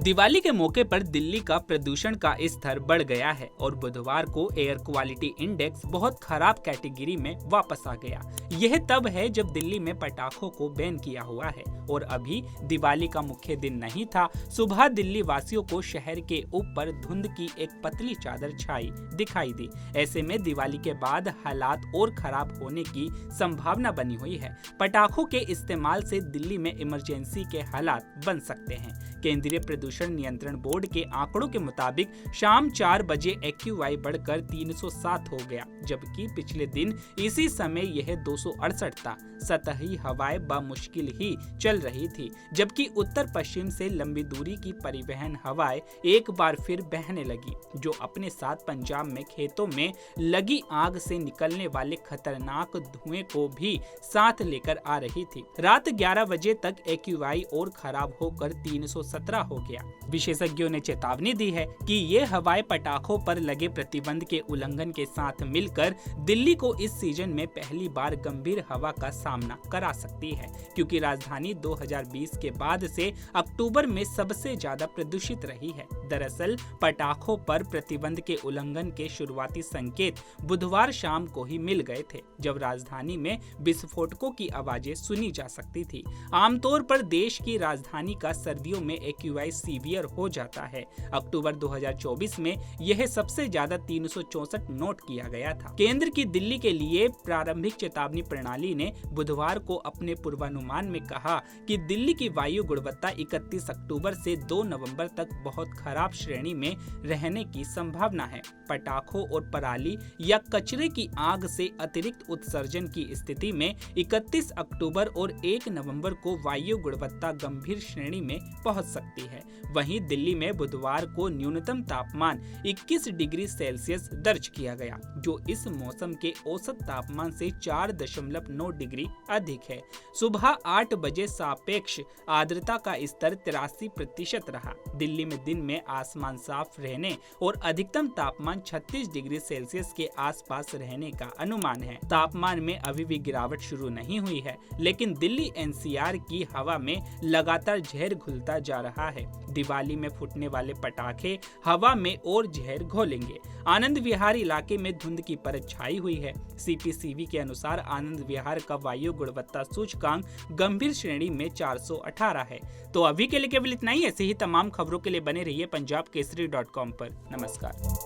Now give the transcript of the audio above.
दिवाली के मौके पर दिल्ली का प्रदूषण का स्तर बढ़ गया है और बुधवार को एयर क्वालिटी इंडेक्स बहुत खराब कैटेगरी में वापस आ गया। यह तब है जब दिल्ली में पटाखों को बैन किया हुआ है और अभी दिवाली का मुख्य दिन नहीं था। सुबह दिल्ली वासियों को शहर के ऊपर धुंध की एक पतली चादर छाई दिखाई दी। ऐसे में दिवाली के बाद हालात और खराब होने की संभावना बनी हुई है। पटाखों के इस्तेमाल से दिल्ली में इमरजेंसी के हालात बन सकते हैं। केंद्रीय प्रदूषण नियंत्रण बोर्ड के आंकड़ों के मुताबिक शाम 4 बजे AQI बढ़कर 307 हो गया, जबकि पिछले दिन इसी समय यह 268 था। सतही हवाएं बामुश्किल ही चल रही थी, जबकि उत्तर पश्चिम से लंबी दूरी की परिवहन हवाएं एक बार फिर बहने लगी, जो अपने साथ पंजाब में खेतों में लगी आग से निकलने वाले खतरनाक धुएं को भी साथ लेकर आ रही थी। रात 11 बजे तक AQI और खराब होकर 317 हो गया। विशेषज्ञों ने चेतावनी दी है कि ये हवाएं पटाखों पर लगे प्रतिबंध के उल्लंघन के साथ मिलकर दिल्ली को इस सीजन में पहली बार गंभीर हवा का सामना करा सकती है, क्योंकि राजधानी 2020 के बाद से अक्टूबर में सबसे ज्यादा प्रदूषित रही है। दरअसल पटाखों पर प्रतिबंध के उल्लंघन के शुरुआती संकेत बुधवार शाम को ही मिल गए थे, जब राजधानी में विस्फोटकों की आवाजें सुनी जा सकती थी। आमतौर पर देश की राजधानी का सर्दियों में AQI सीवियर हो जाता है। अक्टूबर 2024 में यह सबसे ज्यादा 364 नोट किया गया था। केंद्र की दिल्ली के लिए प्रारंभिक चेतावनी प्रणाली ने बुधवार को अपने पूर्वानुमान में कहा कि दिल्ली की वायु गुणवत्ता 31 अक्टूबर से 2 नवंबर तक बहुत खराब श्रेणी में रहने की संभावना है। पटाखों और पराली या कचरे की आग से अतिरिक्त उत्सर्जन की स्थिति में 31 अक्टूबर और 1 नवंबर को वायु गुणवत्ता गंभीर श्रेणी में पहुंच सकती है। वहीं दिल्ली में बुधवार को न्यूनतम तापमान 21 डिग्री सेल्सियस दर्ज किया गया, जो इस मौसम के औसत तापमान से 4.9 डिग्री अधिक है। सुबह 8 बजे सापेक्ष आर्द्रता का स्तर 83% रहा। दिल्ली में दिन में आसमान साफ रहने और अधिकतम तापमान 36 डिग्री सेल्सियस के आसपास रहने का अनुमान है। तापमान में अभी भी गिरावट शुरू नहीं हुई है, लेकिन दिल्ली NCR की हवा में लगातार जहर घुलता जा रहा है। दिवाली में फूटने वाले पटाखे हवा में और जहर घोलेंगे। आनंद विहार इलाके में धुंध की परत छाई हुई है। CPCB के अनुसार आनंद विहार का वायु गुणवत्ता सूचकांक गंभीर श्रेणी में 418 है। तो अभी के लिए केवल इतना ही। ऐसे ही तमाम खबरों के लिए बने रहिए पंजाबकेसरी.com पर। नमस्कार।